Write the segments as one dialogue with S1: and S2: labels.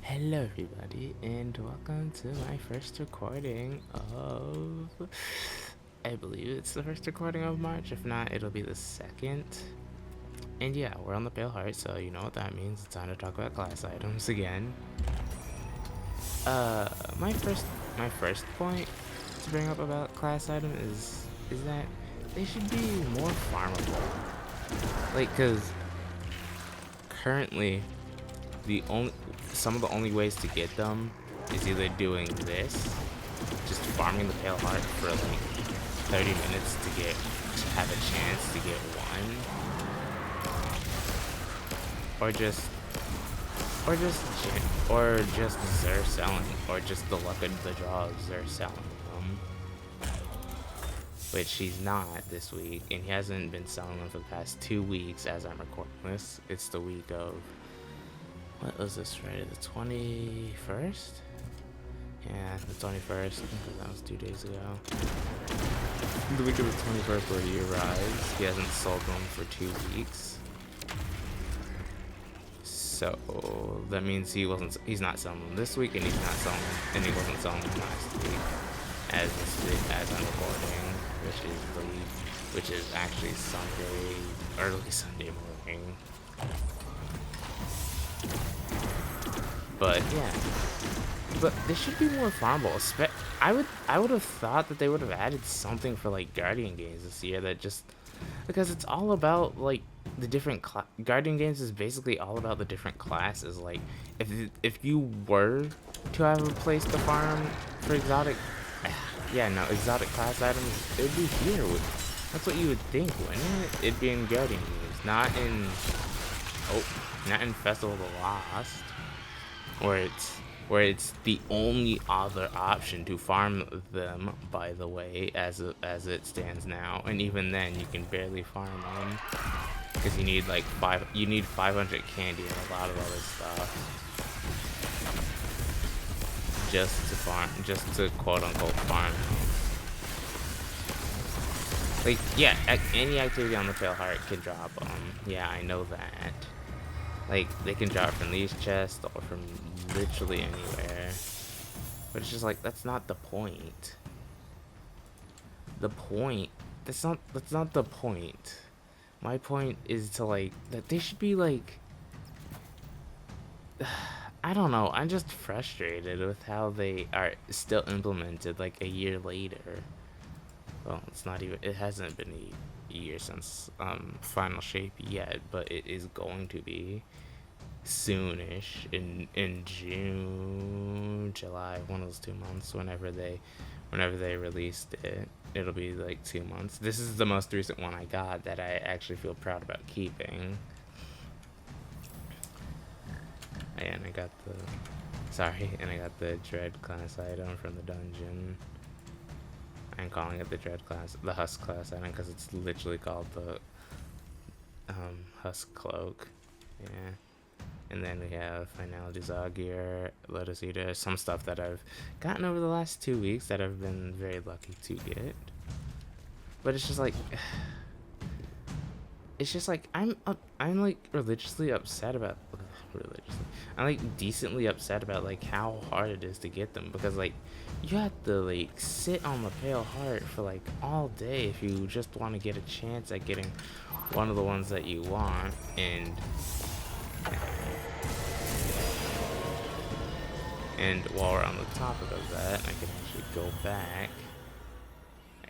S1: Hello, everybody, and welcome to my first recording of. I believe it's the first recording of March. If not, it'll be the second. And yeah, we're on the Pale Heart, so you know what that means. It's time to talk about class items again. Uh, my first point to bring up about class item is that they should be more farmable. Like, cause currently the only some of the only ways to get them is either doing this, just farming the Pale Heart for like 30 minutes to have a chance to get one, or just Zer selling, or just the luck of the draw of Zer selling them, which he's not this week, and he hasn't been selling them for the past 2 weeks as I'm recording this. It's the week of, what was this, Friday the 21st? Yeah, the 21st, because that was 2 days ago. The week of the 21st where he arrives. He hasn't sold them for 2 weeks. So that means he's not selling them this week, and he wasn't selling them last week as I'm recording, which is actually early Sunday morning. But yeah, but they should be more farmable. I would have thought that they would have added something for like Guardian games this year, that just because it's all about like the different Guardian games is basically all about the different classes. Like if you were to have a place to farm for exotic class items, it would be here. That's what you would think, wouldn't it? It'd be in Guardian games, not in Festival of the Lost, where it's the only other option to farm them, by the way, as it stands now. And even then, you can barely farm them because you need 500 candy and a lot of other stuff just to quote unquote farm them. Like, yeah, any activity on the Pale Heart can drop them. Yeah, I know that. Like, they can drop from these chests or from literally anywhere. But it's just like, that's not the point. That's not the point. My point is to like, that they should be like, I don't know, I'm just frustrated with how they are still implemented like a year later. Well, it hasn't been a year since Final Shape yet, but it is going to be soonish in June, July, one of those 2 months, whenever they released it. It'll be like 2 months. This is the most recent one I got that I actually feel proud about keeping. And I got the Dread class item from the dungeon. I'm calling it the Husk class item because it's literally called the Husk cloak. Yeah. And then we have Finality Zagir, Lotus Eater, some stuff that I've gotten over the last 2 weeks that I've been very lucky to get. But it's just like I'm like religiously upset about I'm like decently upset about like how hard it is to get them, because like you have to like sit on the Pale Heart for like all day if you just want to get a chance at getting one of the ones that you want. And while we're on the topic of that, I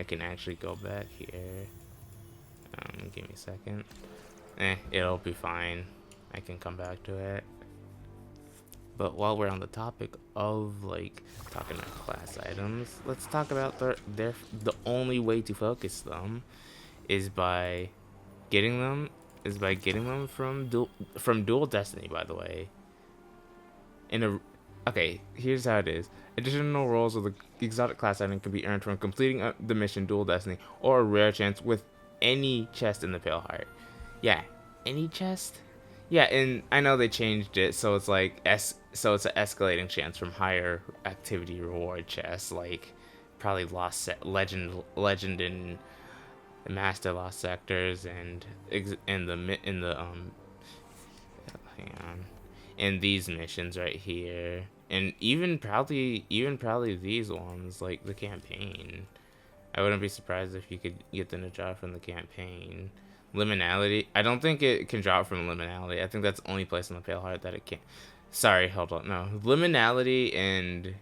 S1: can actually go back here. Give me a second. It'll be fine. I can come back to it. But while we're on the topic of like talking about class items, let's talk about the only way to focus them is by getting them from Dual Destiny, by the way. Okay, here's how it is. Additional rolls of the exotic class item can be earned from completing the mission Dual Destiny, or a rare chance with any chest in the Pale Heart. Yeah, any chest? Yeah, and I know they changed it, so it's like so it's an escalating chance from higher activity reward chests, like probably legend and master lost sectors, and hang on, and these missions right here, and even probably these ones, like the campaign. I wouldn't be surprised if you could get them to drop from the campaign. Liminality, I don't think it can drop from Liminality. I think that's the only place on the Pale Heart that it can. Sorry, hold on. No, Liminality and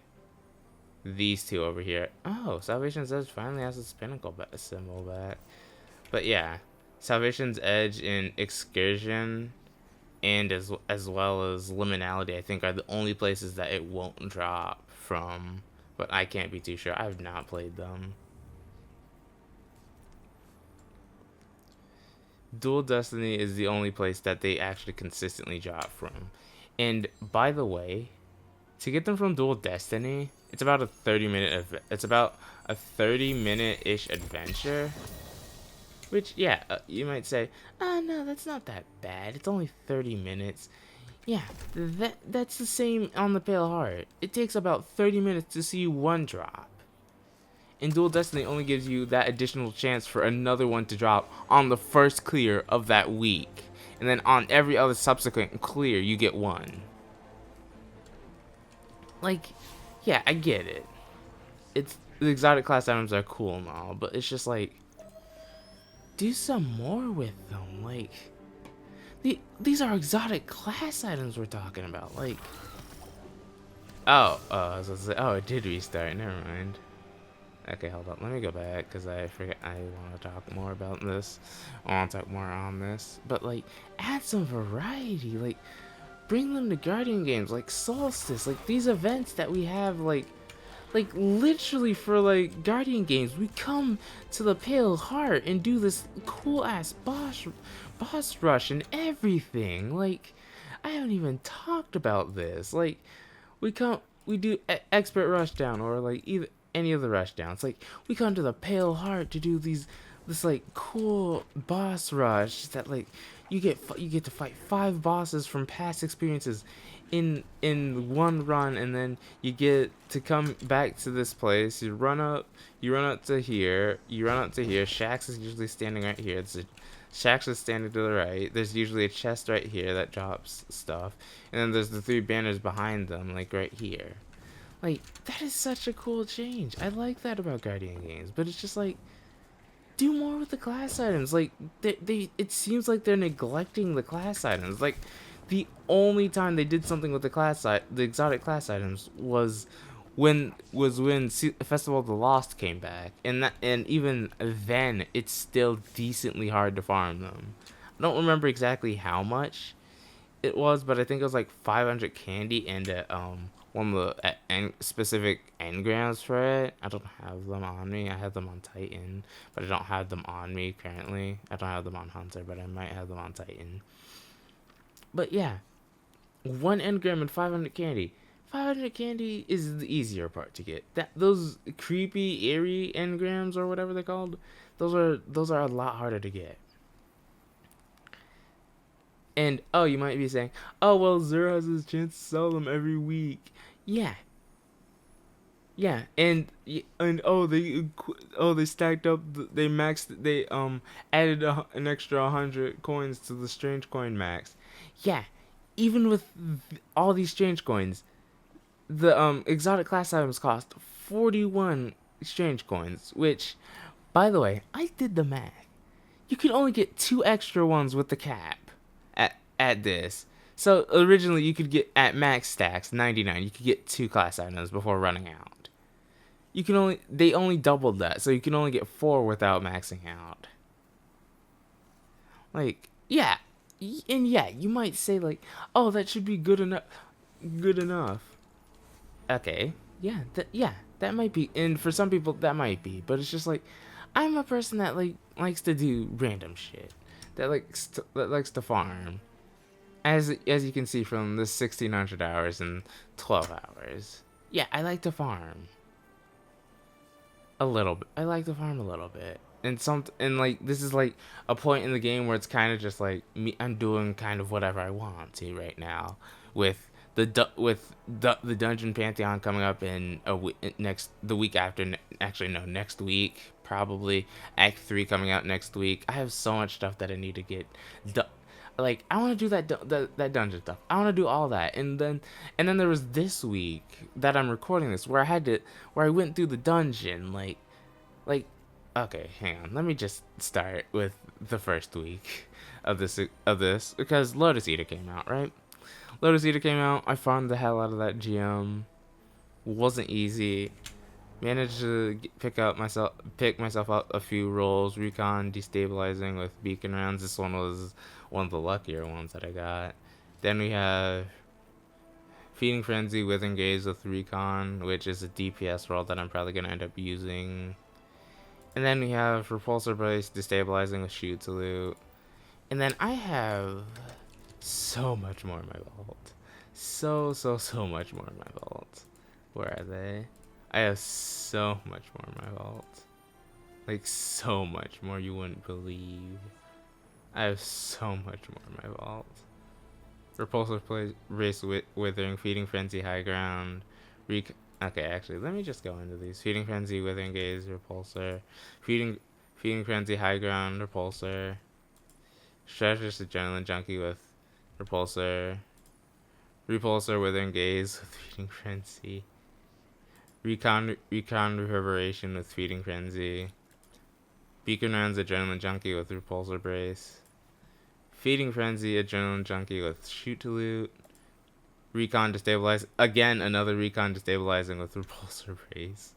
S1: these two over here. Oh, Salvation's Edge finally has its pinnacle symbol back. But yeah, Salvation's Edge and Excursion, and as well as Liminality, I think are the only places that it won't drop from. But I can't be too sure. I've not played them. Dual Destiny is the only place that they actually consistently drop from. And by the way, to get them from Dual Destiny, it's about a 30-minute-ish adventure. Which, yeah, you might say, oh no, that's not that bad. It's only 30 minutes. Yeah, that's the same on the Pale Heart. It takes about 30 minutes to see one drop. And Dual Destiny only gives you that additional chance for another one to drop on the first clear of that week. And then on every other subsequent clear, you get one. Like, yeah, I get it. It's the exotic class items are cool and all, but it's just like, do some more with them. Like, these are exotic class items we're talking about. Like, it did restart. Never mind. Okay, hold up. Let me go back because I forget. I want to talk more about this. I want to talk more on this. But like, add some variety. Like, bring them to Guardian games, like Solstice, like these events that we have, like literally for like Guardian games. We come to the Pale Heart and do this cool ass boss rush and everything. Like, I haven't even talked about this. Like, we do expert rushdown or like either any of the rushdowns. Like, we come to the Pale Heart to do this like cool boss rush that like you get to fight 5 bosses from past experiences in one run, and then you get to come back to this place. You run up to here. Shaxx is usually standing right here. Shaxx is standing to the right. There's usually a chest right here that drops stuff, and then there's the 3 banners behind them, like right here. Like, that is such a cool change. I like that about Guardian games, but it's just like, do more with the class items. Like, it seems like they're neglecting the class items. Like, the only time they did something with the exotic class items was when Festival of the Lost came back, and even then, it's still decently hard to farm them. I don't remember exactly how much it was, but I think it was like 500 candy and one of the specific engrams for it. I don't have them on me. I have them on Titan, but I don't have them on me currently. I don't have them on Hunter, but I might have them on Titan. But yeah, 1 engram and 500 candy. 500 candy is the easier part to get. Those creepy, eerie engrams or whatever they're called, those are a lot harder to get. And, oh, you might be saying, oh, well, Zero has his chance to sell them every week. Yeah. Yeah, and they stacked up, they added an extra 100 coins to the strange coin max. Yeah, even with all these strange coins, the exotic class items cost 41 strange coins, which, by the way, I did the math. You can only get 2 extra ones with the cap at this. So originally you could get at max stacks 99. You could get 2 class items before running out. They only doubled that, so you can only get 4 without maxing out. Like, yeah, and yeah, you might say like, oh, that should be good enough. Good enough. Okay, yeah, that might be, and for some people that might be, but it's just like, I'm a person that like likes to do random shit, that likes to farm. As you can see from the 1600 hours and 12 hours. Yeah, I like to farm. A little bit. I like to farm a little bit. And like, this is like a point in the game where it's kind of just like I'm doing kind of whatever I want to right now, with the Dungeon Pantheon coming up in the week after. Actually, no, next week probably. Act 3 coming out next week. I have so much stuff that I need to get done. like I want to do that dungeon stuff. I want to do all that, and then there was this week that I'm recording this where I went through the dungeon like okay, hang on. Let me just start with the first week of this because Lotus Eater came out, right? Lotus Eater came out. I farmed the hell out of that GM. Wasn't easy. Managed to pick myself up a few rolls. Recon destabilizing with beacon rounds. This one was one of the luckier ones that I got. Then we have Feeding Frenzy with Engage with Recon, which is a DPS roll that I'm probably gonna end up using. And then we have Repulsor Brace destabilizing with Shoot to Loot. And then I have so much more in my vault. So much more in my vault. Where are they? I have so much more in my vault. Like, so much more you wouldn't believe. I have so much more in my vault. Repulsor Brace Withering, Feeding Frenzy High Ground. Okay, actually, let me just go into these. Feeding Frenzy, Withering Gaze, Repulsor. Feeding Frenzy High Ground, Repulsor. Strategist Adrenaline Junkie with Repulsor. Repulsor Withering Gaze with Feeding Frenzy. Recon Reverberation with Feeding Frenzy. Beacon Rounds Adrenaline Junkie with Repulsor Brace. Feeding Frenzy Adrenaline Junkie with Shoot to Loot. Recon Destabilize. Again, another Recon Destabilizing with Repulsor Brace.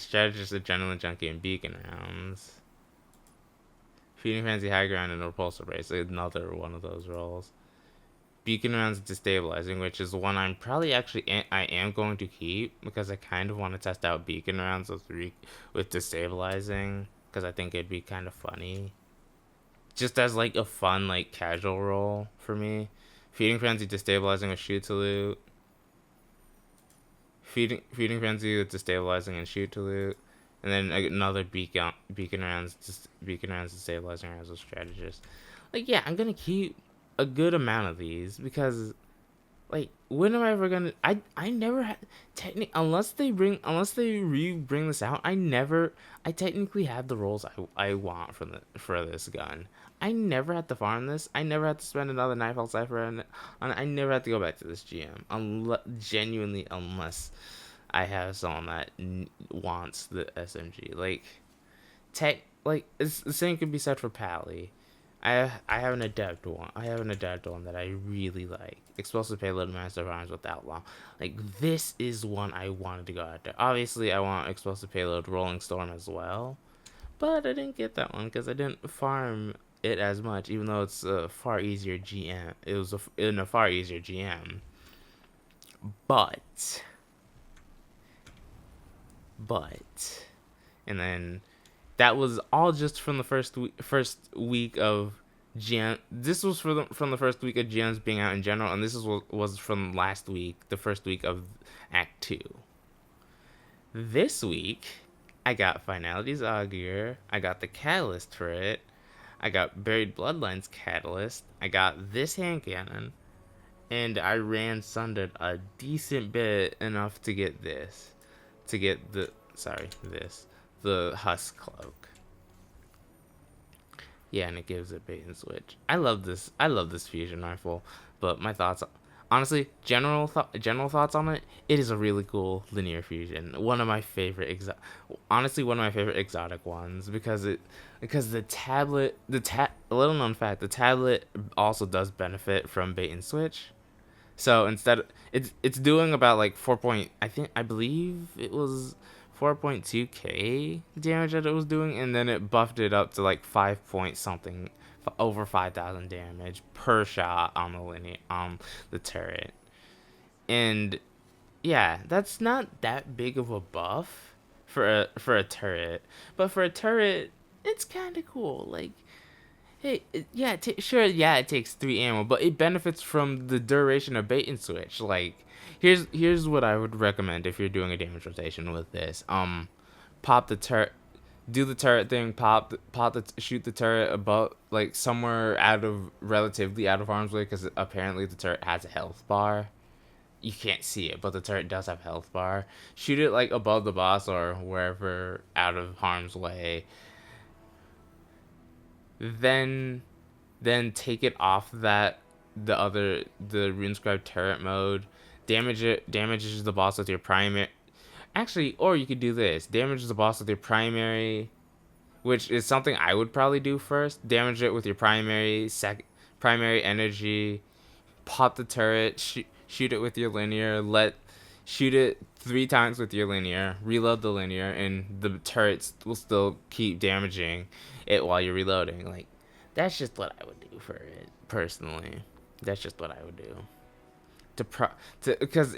S1: Strategist Adrenaline Junkie and Beacon Rounds. Feeding Frenzy High Ground and Repulsor Brace. Another one of those rolls. Beacon Rounds Destabilizing, which is one I'm probably I am going to keep because I kind of want to test out Beacon Rounds with Destabilizing because I think it'd be kind of funny. Just as like a fun like casual roll for me. Feeding Frenzy Destabilizing with Shoot to Loot. Feeding Frenzy with Destabilizing and Shoot to Loot. And then another Beacon Rounds Destabilizing as a strategist. Like, yeah, I'm gonna keep a good amount of these because like when am I ever gonna I never had unless they bring this out, I technically had the rolls I want for this gun. I never had to farm this. I never had to spend another Nightfall Cypher on I never had to go back to this GM unless I have someone that wants the SMG. Like it's the same could be said for Pally. I have an adept one. That I really like. Explosive Payload, Master of Arms with Outlaw. Like, this is one I wanted to go after. Obviously, I want Explosive Payload, Rolling Storm as well. But I didn't get that one because I didn't farm it as much, even though it's a far easier GM. It was in a far easier GM. But. And then that was all just from the first week of GM. This was from the first week of GMs being out in general, and this was from last week, the first week of Act 2. This week, I got Finality's Augur. I got the Catalyst for it. I got Buried Bloodlines Catalyst. I got this hand cannon, and I ran Sundered a decent bit enough to get this. The Husk Cloak. Yeah, and it gives it bait and switch. I love this fusion rifle, but my thoughts, honestly, general thoughts on it. It is a really cool linear fusion. One of my favorite exotic ones because the tablet, a little known fact, the tablet also does benefit from bait and switch. So instead, it's doing about like I believe it was 4.2k damage that it was doing, and then it buffed it up to like 5 point something, over 5,000 damage per shot on the turret. And yeah, that's not that big of a buff for a turret, but for a turret, it's kind of cool. Like, hey, yeah, it takes 3 ammo, but it benefits from the duration of bait and switch. Like, here's what I would recommend if you're doing a damage rotation with this. Pop the turret, do the turret thing, shoot the turret above, like somewhere relatively out of harm's way, because apparently the turret has a health bar. You can't see it, but the turret does have a health bar. Shoot it like above the boss or wherever out of harm's way. then take it off the RuneScribe turret mode, damages the boss with your primary. Actually, or you could do this: damages the boss with your primary, which is something I would probably do first. Damage it with your primary energy, pop the turret, shoot it with your linear, shoot it 3 times with your linear, reload the linear, and the turrets will still keep damaging it while you're reloading. Like, that's just what I would do for it personally. That's just what I would do. Because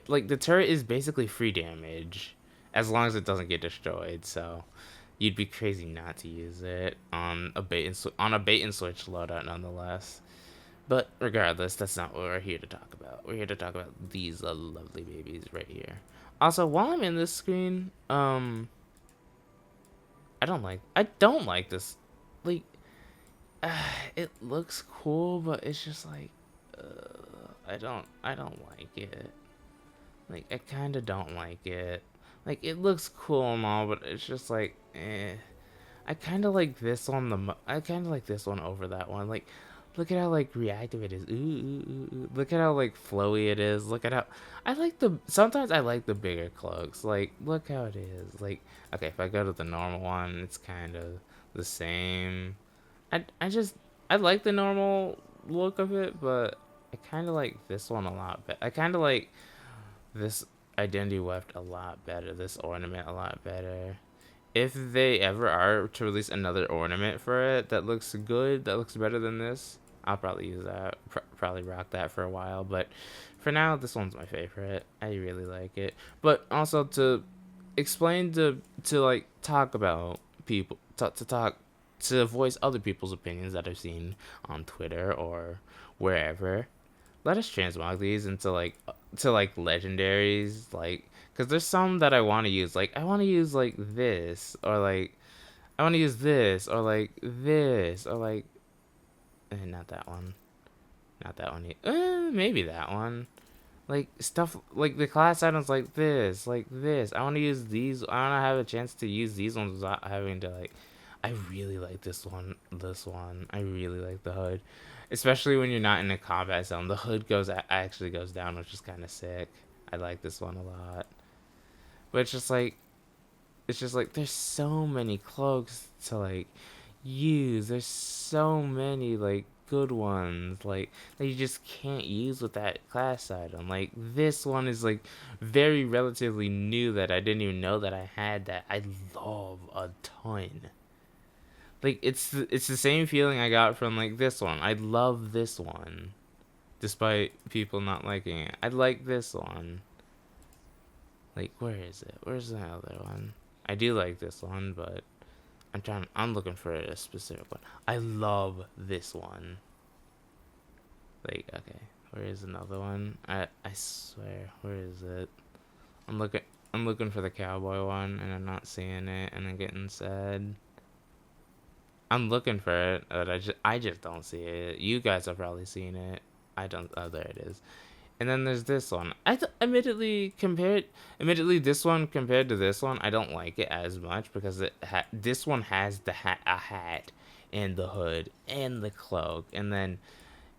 S1: like the turret is basically free damage as long as it doesn't get destroyed. So you'd be crazy not to use it on a bait and switch loadout nonetheless. But regardless, that's not what we're here to talk about. We're here to talk about these lovely babies right here. Also, while I'm in this screen, I don't like this. Like, it looks cool, but it's just like, I don't like it. Like, I kind of don't like it. Like, it looks cool and all, but it's just like, eh. I kind of like this one I kind of like this one over that one. Like, look at how like reactive it is. Ooh, ooh, ooh, ooh. Look at how like flowy it is. Look at how sometimes I like the bigger cloaks. Like, look how it is. Like, okay, if I go to the normal one, it's kind of the same. I like the normal look of it, but I kind of like this one a lot better. I kind of like this identity weft a lot better. This ornament a lot better. If they ever are to release another ornament for it that looks good, that looks better than this, I'll probably use that. Probably rock that for a while. But for now, this one's my favorite. I really like it. But also to explain to like talk about people to voice other people's opinions that I've seen on Twitter or wherever. Let us transmog these into like legendaries, like, because there's some that I want to use. Like, I want to use like this, or like I want to use this, or like this, or like not that one, not that one. Maybe that one. Like stuff like the class items like this, like this. I want to use these. I want to have a chance to use these ones without having to like. I really like this one. This one. I really like the hood, especially when you're not in a combat zone. The hood actually goes down, which is kind of sick. I like this one a lot. But it's just like there's so many cloaks to like use. There's so many like good ones like that you just can't use with that class item. Like this one is like very relatively new that I didn't even know that I had that I love a ton. Like it's the same feeling I got from like this one. I love this one, despite people not liking it. I like this one. Like, where is it? Where's the other one? I do like this one, but I'm looking for a specific one. I love this one. Like, okay, where is another one? I swear, where is it? I'm looking for the cowboy one, and I'm not seeing it, and I'm getting sad. I'm looking for it, but I just don't see it. You guys have probably seen it. I don't. Oh, there it is. And then there's this one. Admittedly, this one compared to this one, I don't like it as much because this one has a hat, and the hood, and the cloak, and then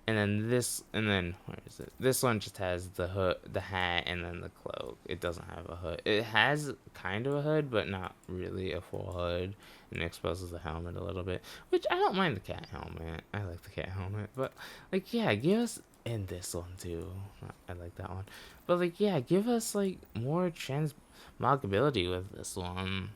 S1: where is it? This one just has the hood, the hat, and then the cloak. It doesn't have a hood. It has kind of a hood, but not really a full hood, and it exposes the helmet a little bit, which I don't mind the cat helmet. I like the cat helmet, but like, yeah, give us. And this one too. I like that one. But like, yeah, give us like more transmogability with this one.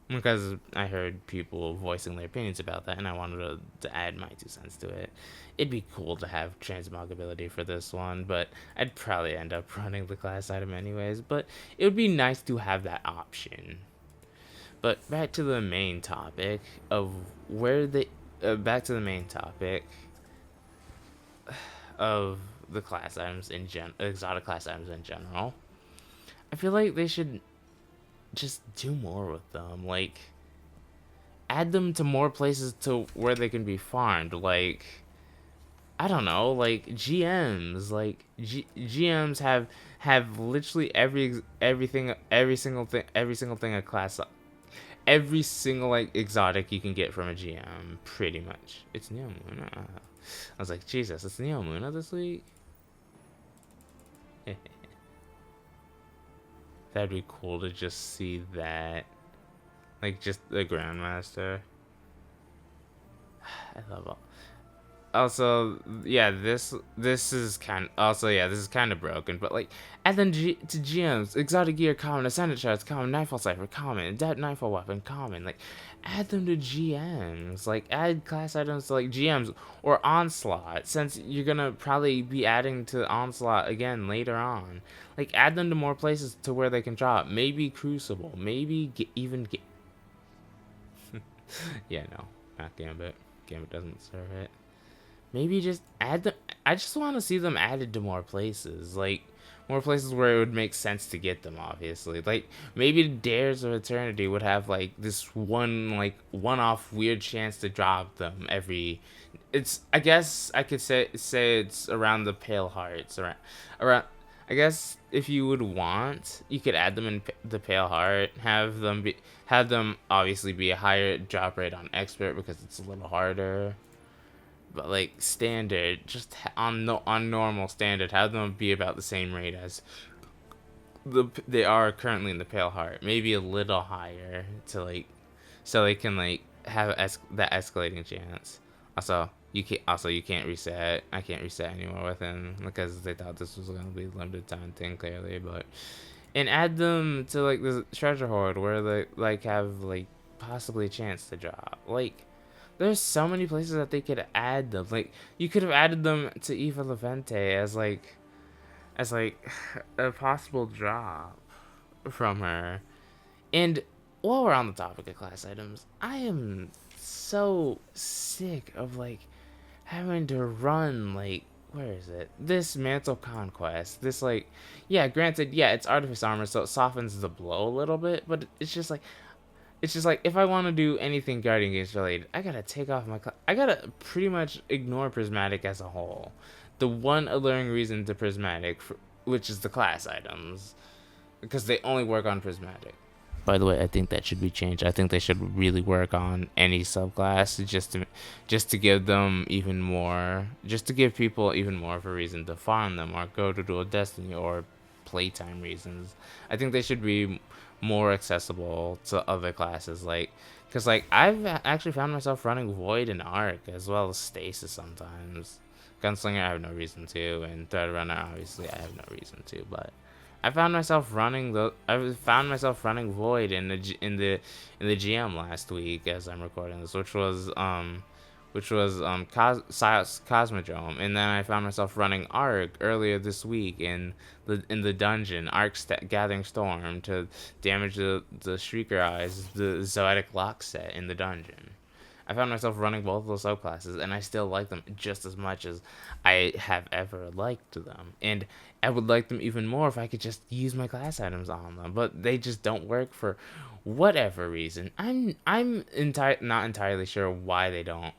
S1: Because I heard people voicing their opinions about that, and I wanted to add my 2 cents to it. It'd be cool to have transmogability for this one, but I'd probably end up running the class item anyways. But it would be nice to have that option. But back to the main topic of back to the main topic of the class items exotic class items in general. I feel like they should just do more with them. Like, add them to more places to where they can be farmed. Like, I don't know, like GMs. Like GMs have literally every single thing a class every single like exotic you can get from a GM, pretty much. It's Neomuna. I was like, Jesus, it's Neomuna this week. That'd be cool to just see that, like just the Grandmaster. I love all. Also, yeah, this is kind. Also, yeah, this is kind of broken. But like, add them to GMs: exotic gear common, ascendant shards common, nightfall cipher common, dead nightfall weapon common. Like, add them to GMs. Like, add class items to like GMs or onslaught, since you're gonna probably be adding to onslaught again later on. Like, add them to more places to where they can drop. Maybe Crucible. Maybe even get. Yeah, no, not Gambit. Gambit doesn't serve it. Maybe just add them. I just want to see them added to more places, like more places where it would make sense to get them. Obviously, like maybe Dares of Eternity would have like this one-off weird chance to drop them every. It's I guess I could say it's around the Pale Hearts around. I guess if you would want, you could add them in the Pale Heart. Have them obviously be a higher drop rate on Expert because it's a little harder. But like standard, just on normal standard, have them be about the same rate as they are currently in the Pale Heart. Maybe a little higher to like, so they can like have that escalating chance. Also, you can't reset. I can't reset anymore with him because they thought this was gonna be a limited time thing clearly. But and add them to like the treasure hoard where they like have like possibly a chance to drop like. There's so many places that they could add them. Like you could have added them to Eva Levente as like a possible drop from her. And while we're on the topic of class items, I am so sick of like having to run like where is it? This Mantle Conquest. This like yeah, granted, yeah, it's Artifice Armor, so it softens the blow a little bit, but it's just like if I want to do anything Guardian Games related, I gotta take off my. I gotta pretty much ignore Prismatic as a whole. The one alluring reason to Prismatic, which is the class items, because they only work on Prismatic. By the way, I think that should be changed. I think they should really work on any subclass just to give them even more, just to give people even more of a reason to farm them or go to Dual Destiny or playtime reasons. I think they should be more accessible to other classes, like because like I've actually found myself running Void and Arc as well as Stasis sometimes. Gunslinger I have no reason to, and Thread Runner obviously I have no reason to, but I found myself running Void in the GM last week as I'm recording this, which was Cosmodrome, and then I found myself running Arc earlier this week in the dungeon, Arc Gathering Storm to damage the Shrieker Eyes, the Zoetic Lock set in the dungeon. I found myself running both of those subclasses, and I still like them just as much as I have ever liked them. And I would like them even more if I could just use my class items on them, but they just don't work for whatever reason. I'm not entirely sure why they don't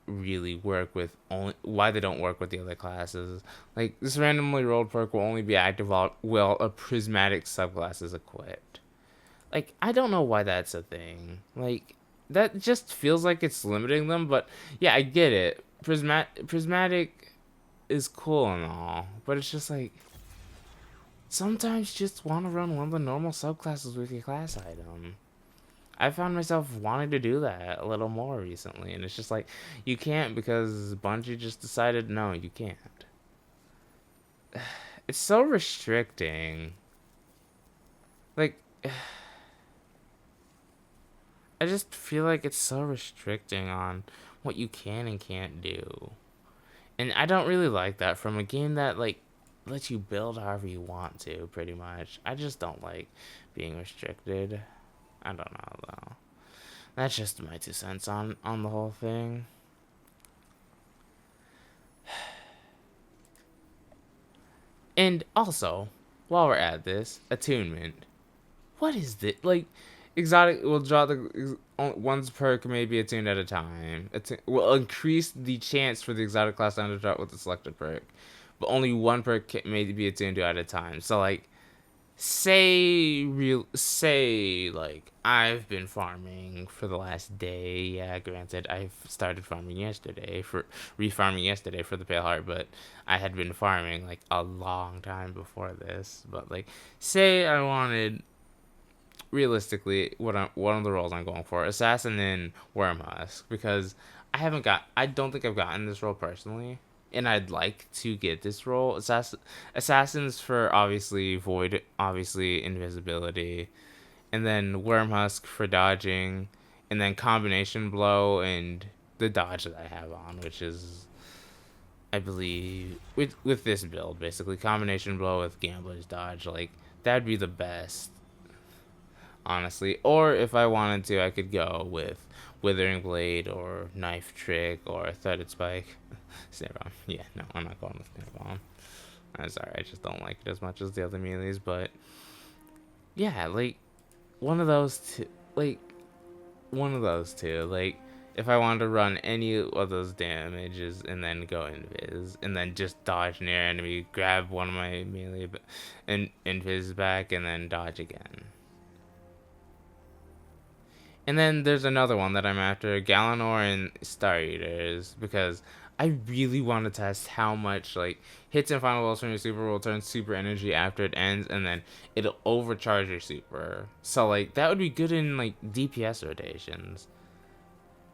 S1: really work with why they don't work with the other classes. Like this randomly rolled perk will only be active while a Prismatic subclass is equipped. Like I don't know why that's a thing. Like that just feels like it's limiting them, but yeah, I get it. Prismatic is cool and all, but it's just like sometimes you just want to run one of the normal subclasses with your class item. I found myself wanting to do that a little more recently, and it's just like you can't because Bungie just decided no, you can't. It's so restricting. Like I just feel like it's so restricting on what you can and can't do. And I don't really like that from a game that like lets you build however you want to, pretty much. I just don't like being restricted. I don't know though. That's just my 2 cents on the whole thing. And also, while we're at this, attunement. What is this? Like, exotic will draw the one's perk may be attuned at a time. Will increase the chance for the exotic class to drop with the selected perk, but only one perk may be attuned to at a time. So like, say like I've been farming for the last day. Yeah, granted, I've started farming yesterday for refarming yesterday for the Pale Heart, but I had been farming like a long time before this. But like, say I wanted realistically one of the roles I'm going for, assassin and wormhusk, because I don't think I've gotten this role personally, and I'd like to get this role. Assassins for obviously void, obviously invisibility, and then wormhusk for dodging, and then combination blow and the dodge that I have on, which is I believe with this build basically combination blow with gambler's dodge, like that'd be the best honestly. Or if I wanted to, I could go with Withering Blade or Knife Trick or Threaded Spike. Snare Bomb. Yeah, no, I'm not going with Snare Bomb. I'm sorry, I just don't like it as much as the other melees. But yeah, like one of those two. Like one of those two. Like if I wanted to run any of those damages and then go invis and then just dodge near enemy, grab one of my melee and invis back and then dodge again. And then there's another one that I'm after, Galanor and Star Eaters, because I really want to test how much like hits and final balls from your super will turn super energy after it ends, and then it'll overcharge your super. So like that would be good in like DPS rotations.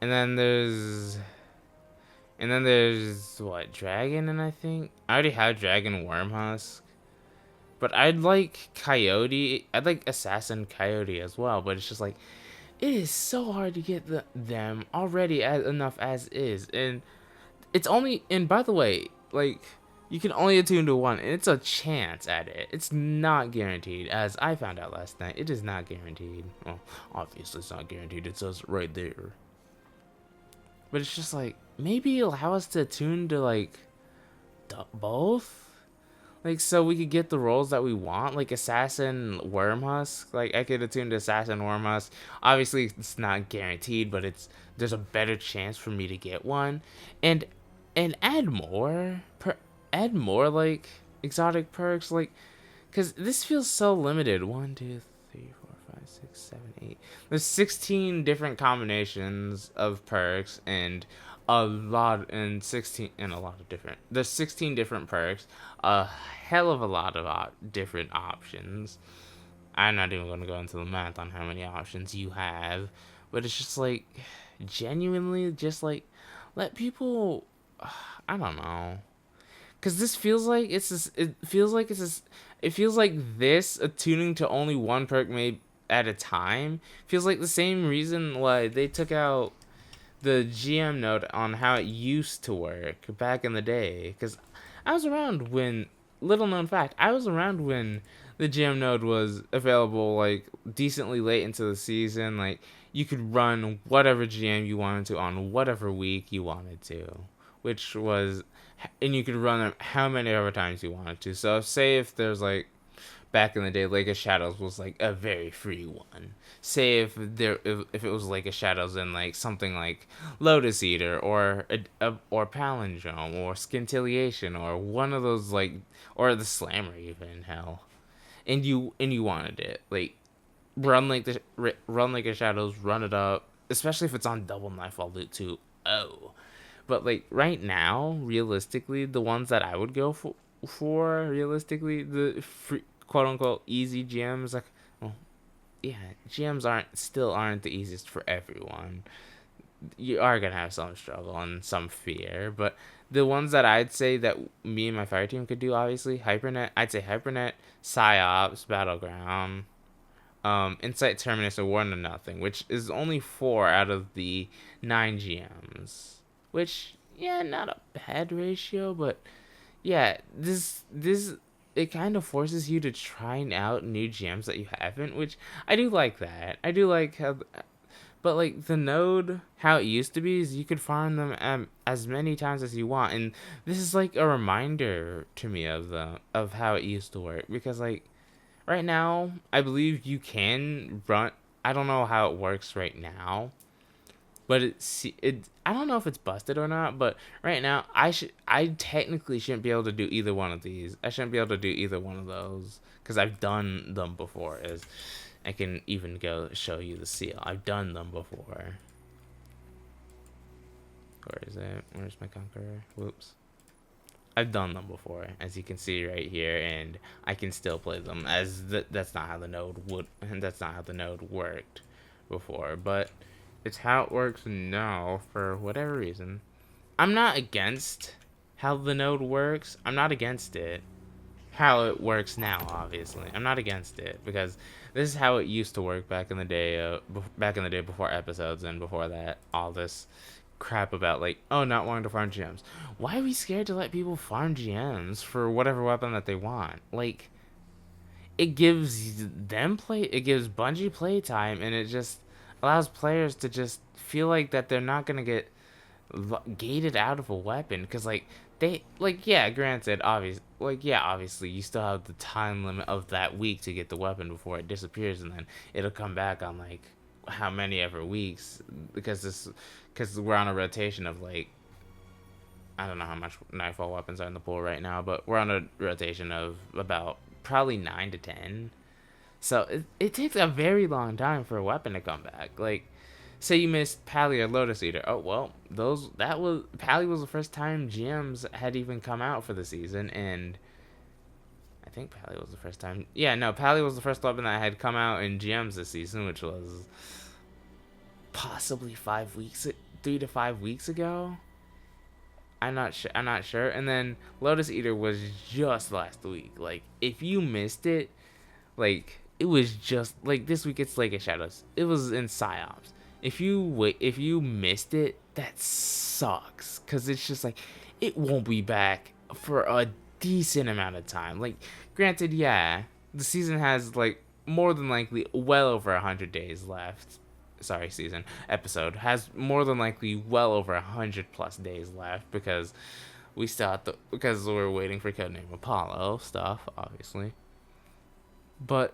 S1: And then there's what, Dragon, and I think I already have Dragon Wormhusk. But I'd like Coyote. I'd like Assassin Coyote as well. But it's just like it is so hard to get them already enough as is, and it's only, and by the way, like you can only attune to one, and it's a chance at it. It's not guaranteed, as I found out last night. It is not guaranteed. Well, obviously it's not guaranteed. It says right there. But it's just like maybe allow us to attune to like both. Like, so we could get the roles that we want, like Assassin Wormhusk. Like, I could attune to Assassin Wormhusk. Obviously, it's not guaranteed, but there's a better chance for me to get one, and add more, add more like exotic perks, like, cause this feels so limited. 1, 2, 3, 4, 5, 6, 7, 8. There's 16 different combinations of perks and a lot and 16 and a lot of different there's 16 different perks, a hell of a lot of different options. I'm not even going to go into the math on how many options you have, but it's just like genuinely just like let people I don't know, because this feels like it feels like this attuning to only one perk made at a time feels like the same reason why they took out the GM note on how it used to work back in the day. Because I was around when, little known fact, I was around when the GM node was available, like decently late into the season. Like you could run whatever GM you wanted to on whatever week you wanted to, which was, and you could run them how many ever times you wanted to. So say if there's like back in the day, Lake of Shadows was like a very free one. Say if if it was Lake of Shadows and like something like Lotus Eater or or Palindrome or Scintillation or one of those, like, or the Slammer even, hell, and you wanted it, like run Lake of Shadows, run it up, especially if it's on double Nightfall loot too. Oh, but like right now, realistically, the ones that I would go for realistically, the free, quote unquote easy GMs, like, well, yeah, GMs aren't the easiest for everyone. You are gonna have some struggle and some fear, but the ones that I'd say that me and my fire team could do, obviously Hypernet. I'd say Hypernet, Psyops, Battleground, Insight, Terminus, and Warn to Nothing, which is only 4 out of the 9 GMs. Which, yeah, not a bad ratio, but yeah, this it kind of forces you to try out new GMs that you haven't, which I do like that. I do like how, but like the node, how it used to be is you could farm them as many times as you want, and this is like a reminder to me of how it used to work, because like right now, I believe you can run. I don't know how it works right now, But I don't know if it's busted or not. But right now, I technically shouldn't be able to do either one of these. I shouldn't be able to do either one of those because I've done them before. As I can even go show you the seal. I've done them before. Where is it? Where's my conqueror? Whoops. I've done them before, as you can see right here, and I can still play them. As that's not how the node would, and that's not how the node worked before. But it's how it works now for whatever reason. I'm not against how the node works. I'm not against it. How it works now, obviously. I'm not against it because this is how it used to work back in the day. Back in the day before episodes and before that, all this crap about like, oh, not wanting to farm gems. Why are we scared to let people farm gems for whatever weapon that they want? Like, it gives them play. It gives Bungie playtime, and it just allows players to just feel like that they're not gonna get gated out of a weapon because like they like yeah granted obviously you still have the time limit of that week to get the weapon before it disappears, and then it'll come back on like how many ever weeks because we're on a rotation of like I don't know how much nightfall weapons are in the pool right now, but we're on a rotation of about probably 9 to 10. So it takes a very long time for a weapon to come back. Like, say you missed Pally or Lotus Eater. Oh well, Pally was the first time GMs had even come out for the season, and I think Pally was the first time. Yeah, no, Pally was the first weapon that had come out in GMs this season, which was possibly 3 to 5 weeks ago. I'm not sure. And then Lotus Eater was just last week. Like, if you missed it, like it was just like this week. It's like a Shadows. It was in Psyops. If you missed it, that sucks. Cause it's just like it won't be back for a decent amount of time. Like, granted, yeah, the season has like more than likely well over 100 days left. Sorry, episode has more than likely well over 100 plus days left because because we're waiting for Codename Apollo stuff, obviously. But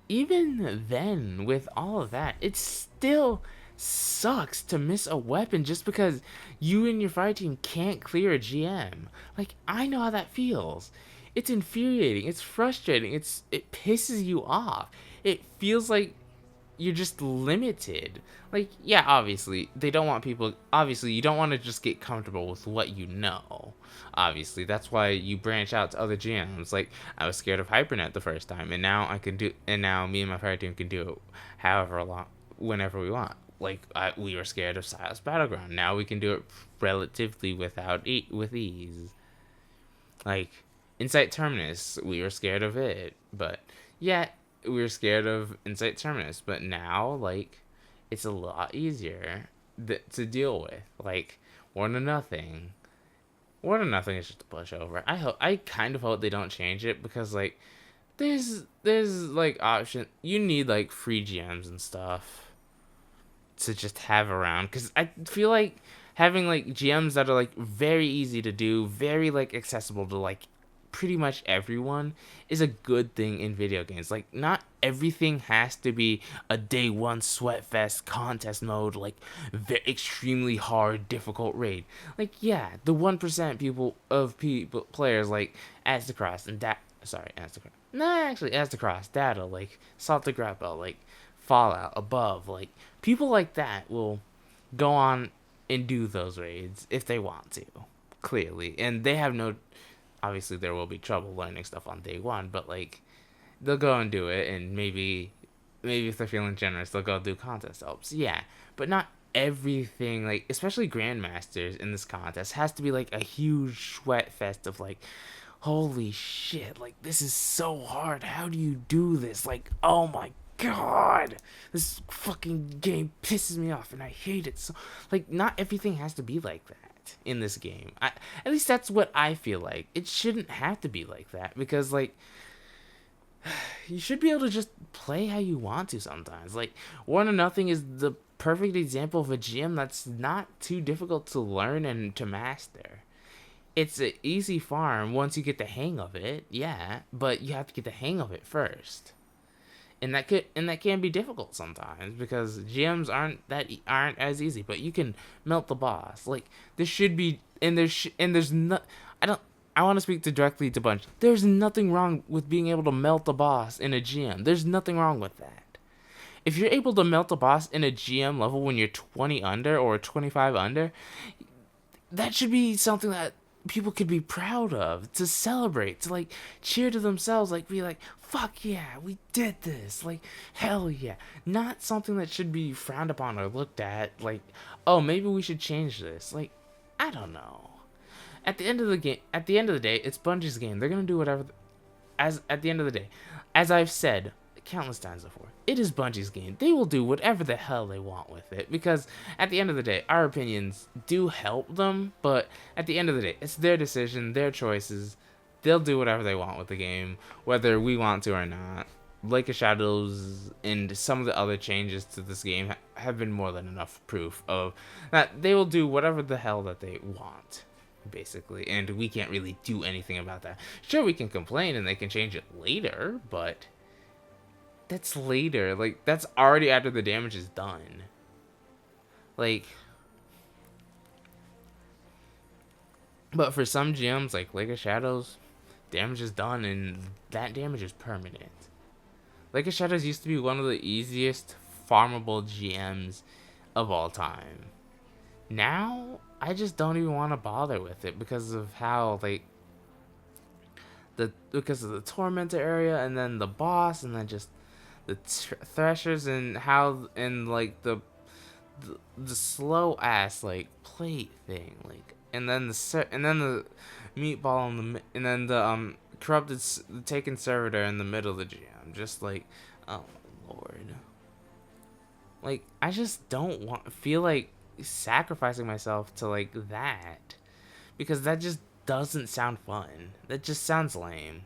S1: even then, with all of that, it still sucks to miss a weapon just because you and your fire team can't clear a GM. Like, I know how that feels. It's infuriating. It's frustrating. It pisses you off. It feels like you're just limited. Like, yeah, obviously they don't want people, obviously you don't want to just get comfortable with what you know. Obviously that's why you branch out to other GMs. Like, I was scared of Hypernet the first time, and now now me and my fire team can do it however long, whenever we want. Like, we were scared of Silas Battleground, now we can do it relatively with ease. Like, Insight Terminus, we were scared of it, but yeah, we were scared of Insight Terminus, but now, like, it's a lot easier to deal with. Like, War to Nothing. War to Nothing is just a pushover. I kind of hope they don't change it because, like, there's like option. You need like free GMs and stuff to just have around, because I feel like having like GMs that are like very easy to do, very like accessible to like pretty much everyone is a good thing in video games. Like, not everything has to be a day one sweatfest contest mode, like extremely hard difficult raid. Like, yeah, the 1% players like Aztecross and Aztecross. No, actually Aztecross, Data, like Salt to Grappa, like Fallout, Above, like people like that will go on and do those raids if they want to, clearly, and they have no. Obviously, there will be trouble learning stuff on day one, but like, they'll go and do it, and maybe if they're feeling generous, they'll go do contest helps. Yeah, but not everything. Like, especially grandmasters in this contest has to be like a huge sweat fest of like, holy shit, like this is so hard. How do you do this? Like, oh my god, this fucking game pisses me off, and I hate it so. Like, not everything has to be like that in this game. At least that's what I feel like. It shouldn't have to be like that, because like, you should be able to just play how you want to sometimes. Like, War to Nothing is the perfect example of a GM that's not too difficult to learn and to master. It's an easy farm once you get the hang of it, yeah, but you have to get the hang of it first. and that can be difficult sometimes because GMs aren't as easy. But you can melt the boss. Like there should be, and there's not. I don't. I want to speak directly to Bunch. There's nothing wrong with being able to melt the boss in a GM. There's nothing wrong with that. If you're able to melt a boss in a GM level when you're 20 under or 25 under, that should be something that people could be proud of, to celebrate, to like cheer to themselves, like be like, fuck yeah, we did this, like hell yeah. Not something that should be frowned upon or looked at like, oh, maybe we should change this. Like, I don't know. At the end of the day, it's Bungie's game. They're gonna do whatever. As at the end of the day, as I've said countless times before, it is Bungie's game. They will do whatever the hell they want with it because at the end of the day, our opinions do help them, but at the end of the day, it's their decision, their choices. They'll do whatever they want with the game, whether we want to or not. Lake of Shadows and some of the other changes to this game have been more than enough proof of that they will do whatever the hell that they want, basically, and we can't really do anything about that. Sure, we can complain and they can change it later, but that's later. Like, that's already after the damage is done. Like, but for some GMs, like Lake of Shadows, damage is done and that damage is permanent. Lake of Shadows used to be one of the easiest farmable GMs of all time. Now, I just don't even want to bother with it because of how, like, because of the Tormentor area and then the boss and then just the Threshers and how, and like the slow ass like plate thing, like, and then the meatball and then the corrupted the taken servitor in the middle of the GM. Just like, oh my lord, like I just don't feel like sacrificing myself to like that because that just doesn't sound fun. That just sounds lame.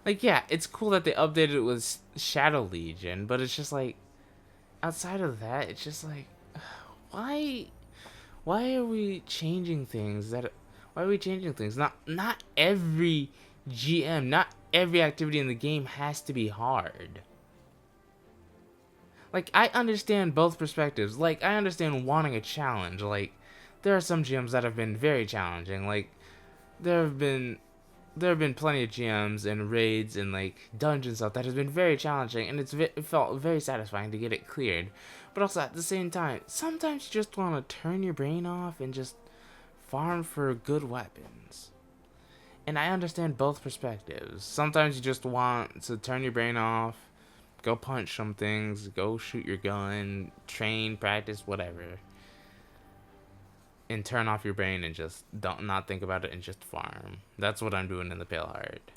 S1: Like, yeah, it's cool that they updated it with Shadow Legion, but it's just like, outside of that, it's just like, why are we changing things why are we changing things? Not every GM, not every activity in the game has to be hard. Like, I understand both perspectives. Like, I understand wanting a challenge. Like, there are some GMs that have been very challenging. Like, there have been plenty of GMs and raids and like dungeon stuff that has been very challenging, and it felt very satisfying to get it cleared. But also at the same time, sometimes you just want to turn your brain off and just farm for good weapons. And I understand both perspectives. Sometimes you just want to turn your brain off, go punch some things, go shoot your gun, train, practice, whatever, and turn off your brain and just not think about it and just farm. That's what I'm doing in the Pale Heart.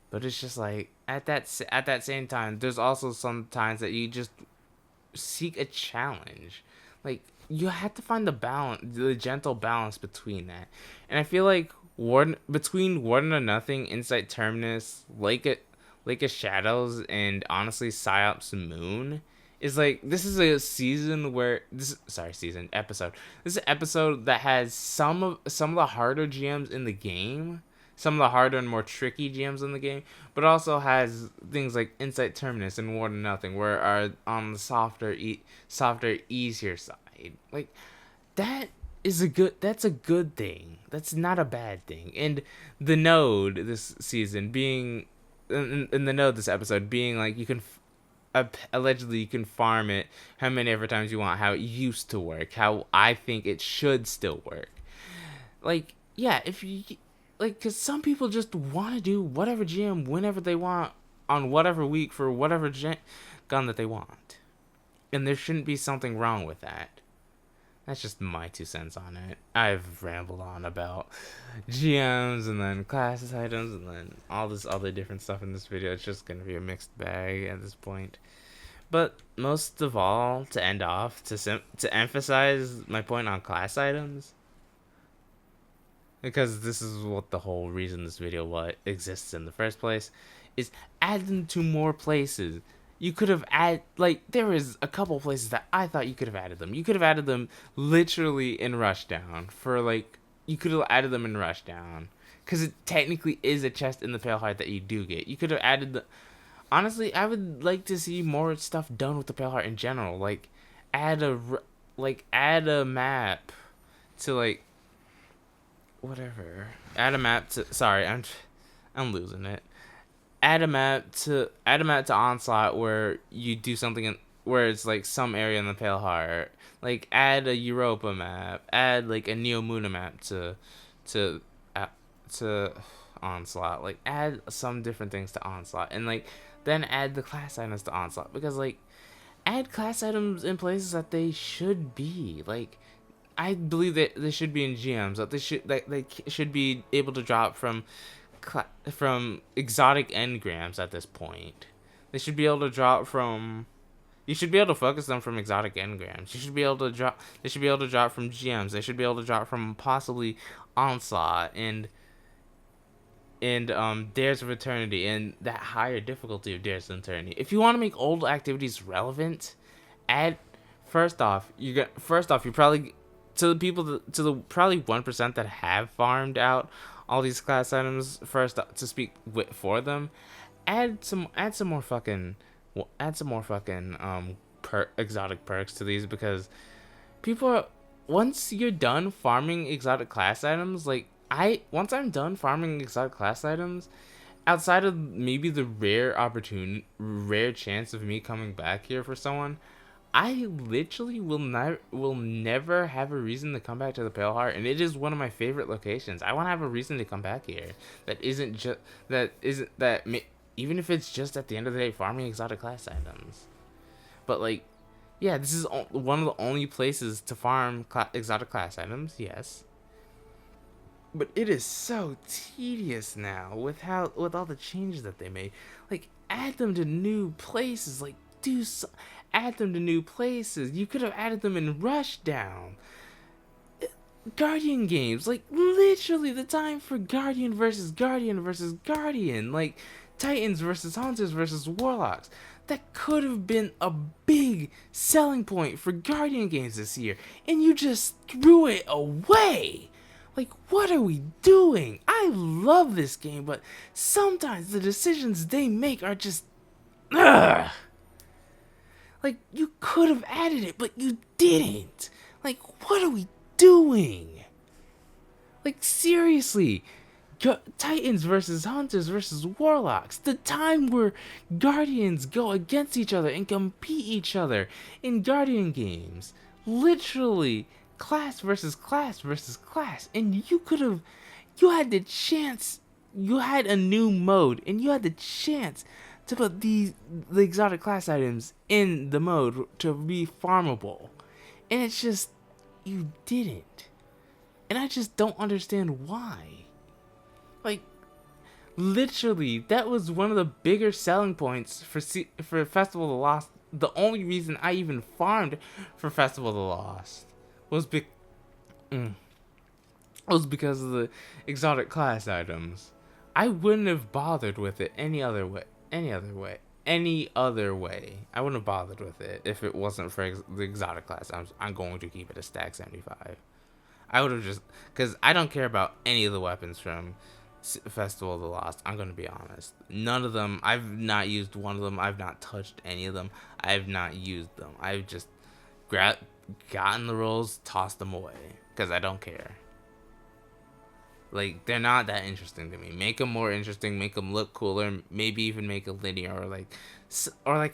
S1: But it's just like at that same time, there's also some times that you just seek a challenge. Like, you have to find the gentle balance between that. And I feel like between Warden of Nothing, Insight Terminus, Lake of Shadows, and honestly Psyops Moon, is like, this is a season where episode. This is an episode that has some of the harder GMs in the game, some of the harder and more tricky GMs in the game, but also has things like Insight Terminus and Warden of Nothing, where are on the softer, easier side. Like, that's a good thing. That's not a bad thing. And the node this season being in the node this episode being like, you can allegedly you can farm it how many ever times you want, how it used to work, how I think it should still work. Like, yeah, if you like, because some people just want to do whatever GM whenever they want on whatever week for whatever gun that they want, and there shouldn't be something wrong with that. That's just my 2 cents on it. I've rambled on about GMs and then classes items and then all this other different stuff in this video. It's just going to be a mixed bag at this point. But most of all, to end off, to emphasize my point on class items, because this is what the whole reason this video exists in the first place, is add them to more places. You could have there was a couple places that I thought you could have added them. You could have added them literally in Rushdown you could have added them in Rushdown, because it technically is a chest in the Pale Heart that you do get. You could have added the. Honestly, I would like to see more stuff done with the Pale Heart in general. Like, add a add a map to like whatever. Add a map to. Sorry, I'm losing it. Add a map to Onslaught where you do something where it's like some area in the Pale Heart. Like add a Europa map. Add like a Neo Muna map to to Onslaught. Like add some different things to Onslaught, and like then add the class items to Onslaught, because like add class items in places that they should be. Like I believe that they should be in GMs. That they should be able to drop from exotic engrams at this point. They should be able to drop from. You should be able to focus them from exotic engrams. You should be able to drop. They should be able to drop from GMs. They should be able to drop from possibly Onslaught and Dares of Eternity and that higher difficulty of Dares of Eternity. If you want to make old activities relevant, add. First off, you probably to the people to the probably 1% that have farmed out all these class items first to speak for them. Add some more fucking exotic perks to these, because people are, once you're done farming exotic class items, like once I'm done farming exotic class items, outside of maybe the rare chance of me coming back here for someone, I literally will never have a reason to come back to the Pale Heart, and it is one of my favorite locations. I want to have a reason to come back here. Even if it's just at the end of the day farming exotic class items. But like, yeah, this is one of the only places to farm exotic class items. Yes. But it is so tedious now with all the changes that they made. Like, add them to new places. Like, add them to new places. You could have added them in Rushdown. Guardian games, like literally the time for Guardian versus Guardian versus Guardian, like Titans versus Hunters versus Warlocks. That could have been a big selling point for Guardian games this year, and you just threw it away. Like, what are we doing? I love this game, but sometimes the decisions they make are just, ugh. Like, you could have added it, but you didn't. Like, what are we doing? Like, seriously. Titans versus Hunters versus Warlocks. The time where Guardians go against each other and compete each other in Guardian games. Literally, class versus class versus class. And you had the chance, you had a new mode, and you had the chance to put the exotic class items in the mode to be farmable. And it's just, you didn't. And I just don't understand why. Like, literally, that was one of the bigger selling points for Festival of the Lost. The only reason I even farmed for Festival of the Lost was because of the exotic class items. I wouldn't have bothered with it any other way. I wouldn't have bothered with it if it wasn't for the exotic class. I'm going to keep it a stack 75. I would have just, because I don't care about any of the weapons from Festival of the Lost. I'm going to be honest. None of them. I've not used one of them. I've not touched any of them. I've not used them. I've just gotten the rolls, tossed them away, because I don't care. Like, they're not that interesting to me. Make them more interesting. Make them look cooler. Maybe even make a linear or like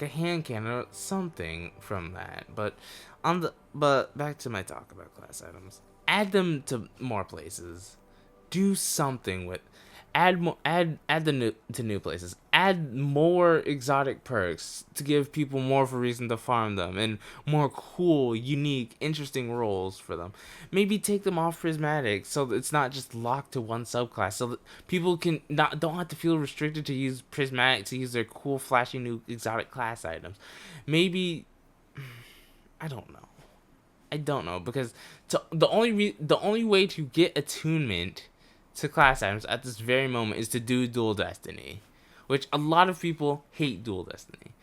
S1: a hand cannon or something from that. But back to my talk about class items. Add them to more places. Do something with. Add to new places. Add more exotic perks to give people more of a reason to farm them, and more cool, unique, interesting roles for them. Maybe take them off prismatic so that it's not just locked to one subclass, so that people don't have to feel restricted to use prismatic to use their cool, flashy new exotic class items. Maybe I don't know because the only way to get attunement to class items at this very moment is to do Dual Destiny, which a lot of people hate Dual Destiny.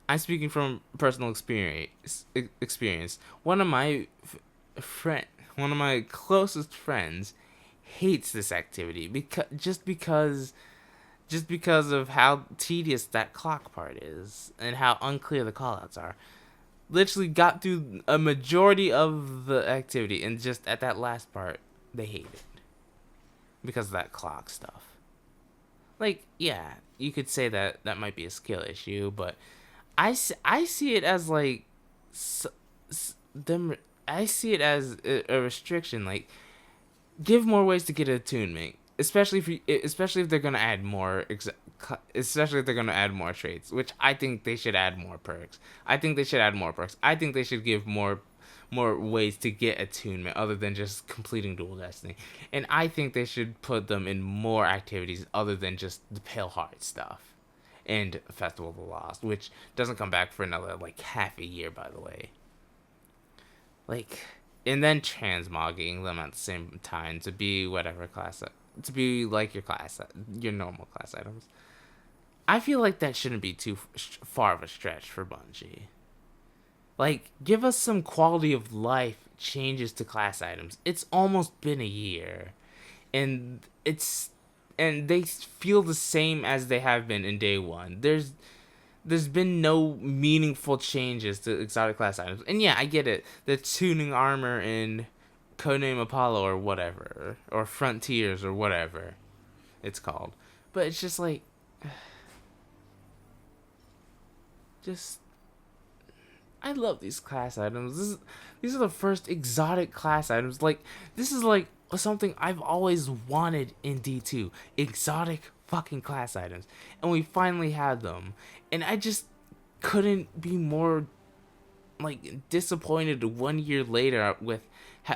S1: I'm speaking from personal experience. One of my closest friends hates this activity because of how tedious that clock part is and how unclear the callouts are. Literally got through a majority of the activity, and just at that last part, they hate it because of that clock stuff. Like, yeah, you could say that that might be a skill issue, but I see it as like them. I see it as a restriction. Like, give more ways to get attunement, especially if they're gonna add more especially if they're gonna add more traits, which I think they should add more perks. I think they should add more perks. I think they should give more ways to get attunement other than just completing Dual Destiny. And I think they should put them in more activities other than just the Pale Heart stuff and Festival of the Lost, which doesn't come back for another like half a year, by the way. Like, and then transmogging them at the same time to be whatever class, to be like your normal class items. I feel like that shouldn't be too far of a stretch for Bungie. Like, give us some quality of life changes to class items. It's almost been a year, and they feel the same as they have been in day one. There's been no meaningful changes to exotic class items. And yeah, I get it. The tuning armor in Codename Apollo or whatever, or Frontiers or whatever it's called. But it's just like, just, I love these class items. These are the first exotic class items. Like, this is like something I've always wanted in D2. Exotic fucking class items. And we finally had them. And I just couldn't be more like disappointed 1 year later with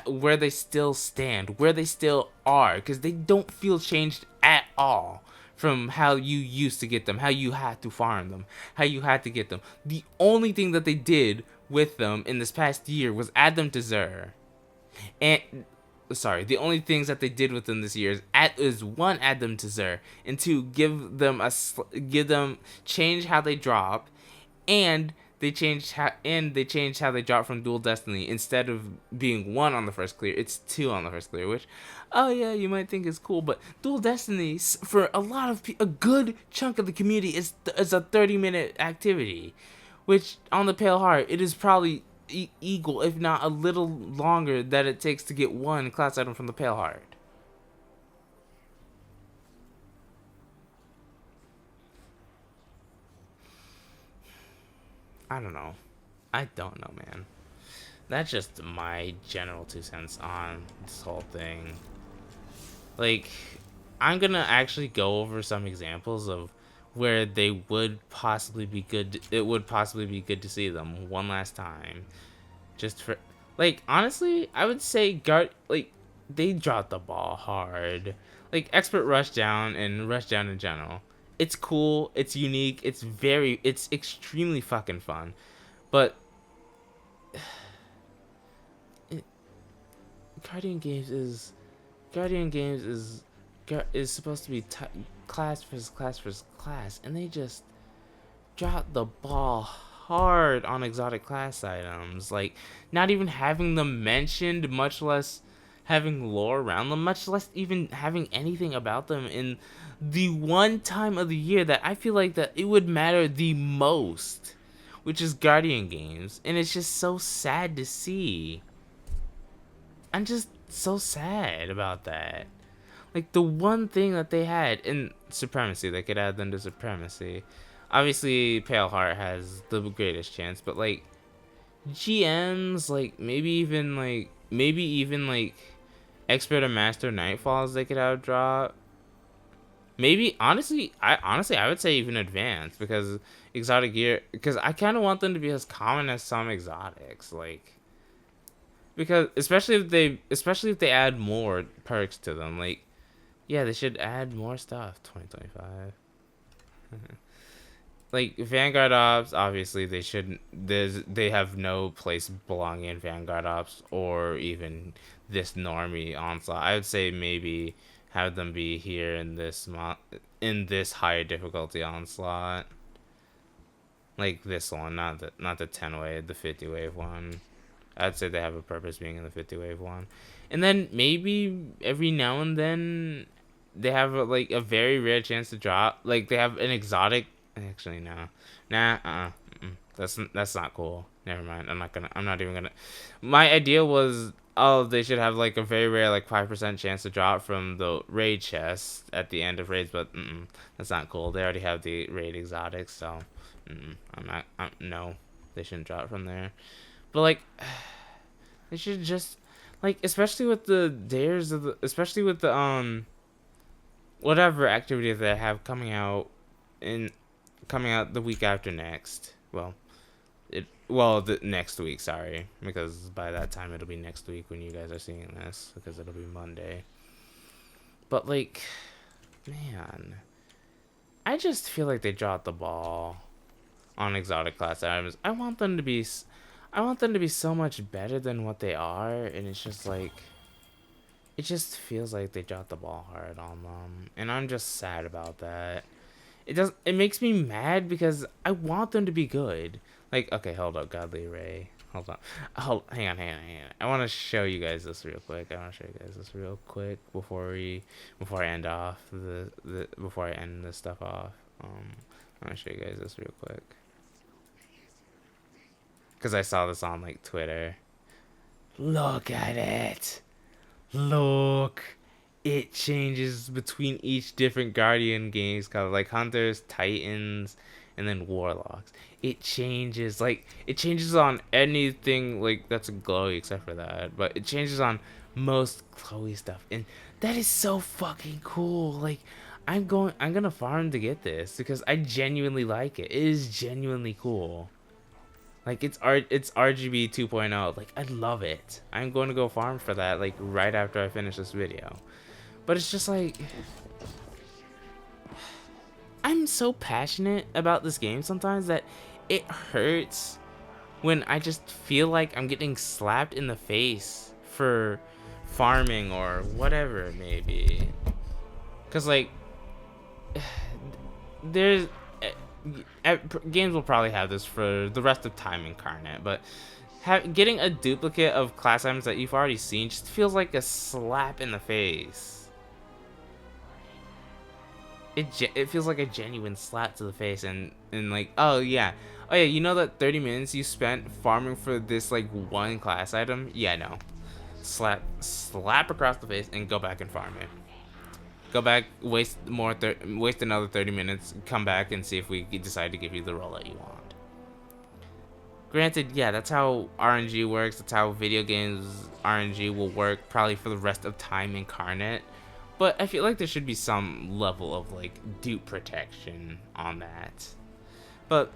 S1: where they still stand, where they still are, because they don't feel changed at all from how you used to get them, how you had to farm them, how you had to get them. The only thing that they did with them in this past year was add them to Xur. And sorry, the only things that they did with them this year is one, add them to Xur, and two, give them change how they drop, and they changed how they drop from Dual Destiny. Instead of being one on the first clear, it's two on the first clear, which, oh yeah, you might think is cool, but Dual Destiny for a good chunk of the community is a 30-minute activity, which on the Pale Heart it is probably equal, if not a little longer, that it takes to get one class item from the Pale Heart. I don't know. I don't know, man. That's just my general 2 cents on this whole thing. Like, I'm gonna actually go over some examples of where they would possibly be good. It would possibly be good to see them one last time, just for, like, honestly, I would say they dropped the ball hard. Like, Expert Rushdown and Rushdown in general. It's cool, it's unique, it's extremely fucking fun. But it, Guardian Games is supposed to be class versus class versus class, and they just dropped the ball hard on exotic class items. Like, not even having them mentioned, much less having lore around them, much less even having anything about them in the one time of the year that I feel like that it would matter the most, which is Guardian Games. And it's just so sad to see. I'm just so sad about that. Like, the one thing that they had in Supremacy, they could add them to Supremacy. Obviously, Pale Heart has the greatest chance, but like, GMs, like, maybe even like Expert or Master Nightfalls they could have drop. Maybe I would say even Advanced, because exotic gear, because I kind of want them to be as common as some exotics, like, because especially if they add more perks to them, like, yeah, they should add more stuff. 2025. Like, Vanguard Ops, obviously they have no place belonging in Vanguard Ops or even this normie onslaught. I would say maybe have them be here in this higher difficulty onslaught, like this one, not the 10 wave, the 50 wave one. I'd say they have a purpose being in the 50 wave one. And then maybe every now and then they have like a very rare chance to drop. Like they have an exotic. Actually, no, nah, that's not cool. Never mind. I'm not even gonna. My idea was, oh, they should have like a very rare like 5% chance to drop from the raid chest at the end of raids, but that's not cool. They already have the raid exotics, so I'm not. No, they shouldn't drop from there. But like, they should just like, especially with the dares of the, especially with the whatever activity they have in coming out the week after next. The next week, sorry, because by that time it'll be next week when you guys are seeing this, because it'll be Monday. But like, man, I just feel like they dropped the ball on exotic class items. I want them to be so much better than what they are, and it's just like, it just feels like they dropped the ball hard on them, and I'm just sad about that. It makes me mad because I want them to be good. Like, okay, hold up, Godly Ray. Hold on. Hang on. I want to show you guys this real quick. Before I end off before I end this stuff off. I want to show you guys this real quick. Cuz I saw this on like Twitter. Look at it. Look. It changes between each different Guardian games, kind of like Hunters, Titans, and then Warlocks. It changes on anything like that's a glowy except for that, but it changes on most glowy stuff, and that is so fucking cool. Like, I'm gonna farm to get this because I genuinely like it. It is genuinely cool. Like, it's RGB 2.0. Like, I love it. I'm going to go farm for that like right after I finish this video. But it's just like, I'm so passionate about this game sometimes that it hurts when I just feel like I'm getting slapped in the face for farming or whatever it may be. Because, like, there's... games will probably have this for the rest of time Incarnate, but getting a duplicate of class items that you've already seen just feels like a slap in the face. It feels like a genuine slap to the face, and like, oh yeah, you know that 30 minutes you spent farming for this like one class item? Yeah, no. Slap across the face and go back and farm it. Go back, waste another 30 minutes, come back and see if we decide to give you the role that you want. Granted, yeah, that's how RNG works. That's how video games RNG will work probably for the rest of time Incarnate. But I feel like there should be some level of like dupe protection on that. But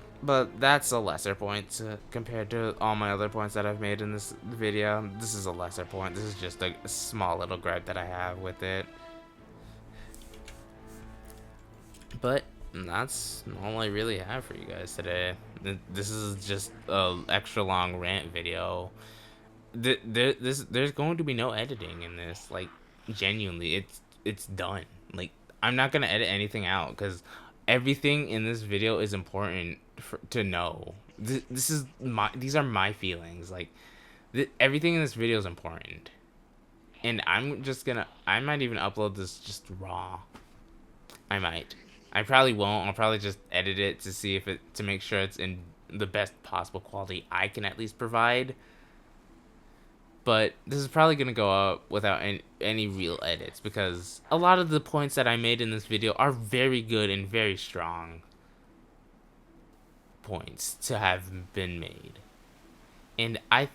S1: that's a lesser point compared to all my other points that I've made in this video. This is a lesser point. This is just a small little gripe that I have with it. But that's all I really have for you guys today. This is just an extra long rant video. There's going to be no editing in this. Like, genuinely, it's done. Like, I'm not gonna edit anything out because everything in this video is important to know. These are my feelings. Like, everything in this video is important, and I might even upload this just raw. I probably won't. I'll probably just edit it to make sure it's in the best possible quality I can at least provide. But this is probably going to go up without any real edits because a lot of the points that I made in this video are very good and very strong points to have been made. And I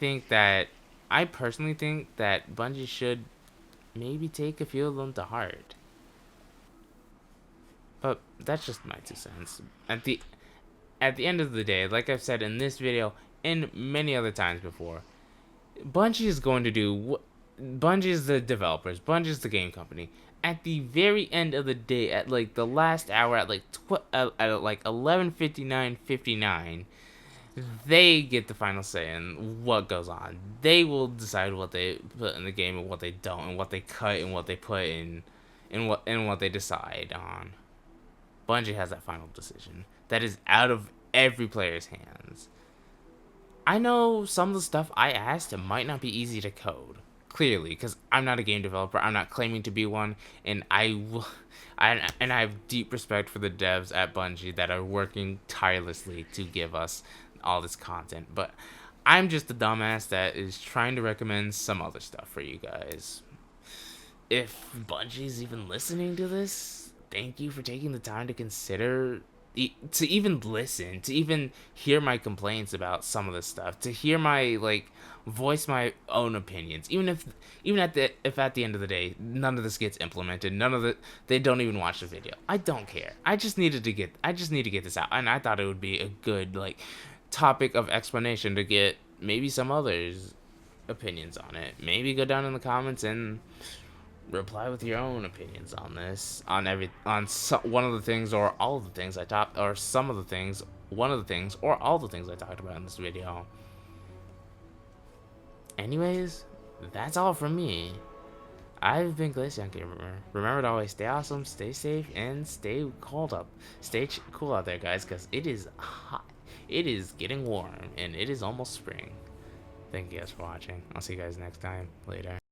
S1: personally think that Bungie should maybe take a few of them to heart. But that's just my 2 cents. At the end of the day, like I've said in this video and many other times before, Bungie is going to do Bungie is the developers, Bungie is the game company. At the very end of the day, at like the last hour, at like 11:59:59, they get the final say in what goes on. They will decide what they put in the game and what they don't, and what they cut and what they put in, and what they decide on. Bungie has that final decision that is out of every player's hands. I know some of the stuff I asked might not be easy to code, clearly, because I'm not a game developer. I'm not claiming to be one, and I have deep respect for the devs at Bungie that are working tirelessly to give us all this content. But I'm just a dumbass that is trying to recommend some other stuff for you guys. If Bungie's even listening to this, thank you for taking the time to consider, to even listen, to even hear my complaints about some of this stuff, to hear my, like, voice my own opinions. Even at the if at the end of the day none of this gets implemented, none of they don't even watch the video. I don't care. I just need to get this out, and I thought it would be a good, like, topic of explanation to get maybe some others opinions on it. Maybe go down in the comments and reply with your own opinions on this, one of the things or all of the things I talked, or some of the things, one of the things or all the things I talked about in this video. Anyways, that's all from me. I've been Glaceon Gamer. Remember to always stay awesome, stay safe, and stay cold up. Stay cool out there, guys, because it is hot. It is getting warm, and it is almost spring. Thank you guys for watching. I'll see you guys next time. Later.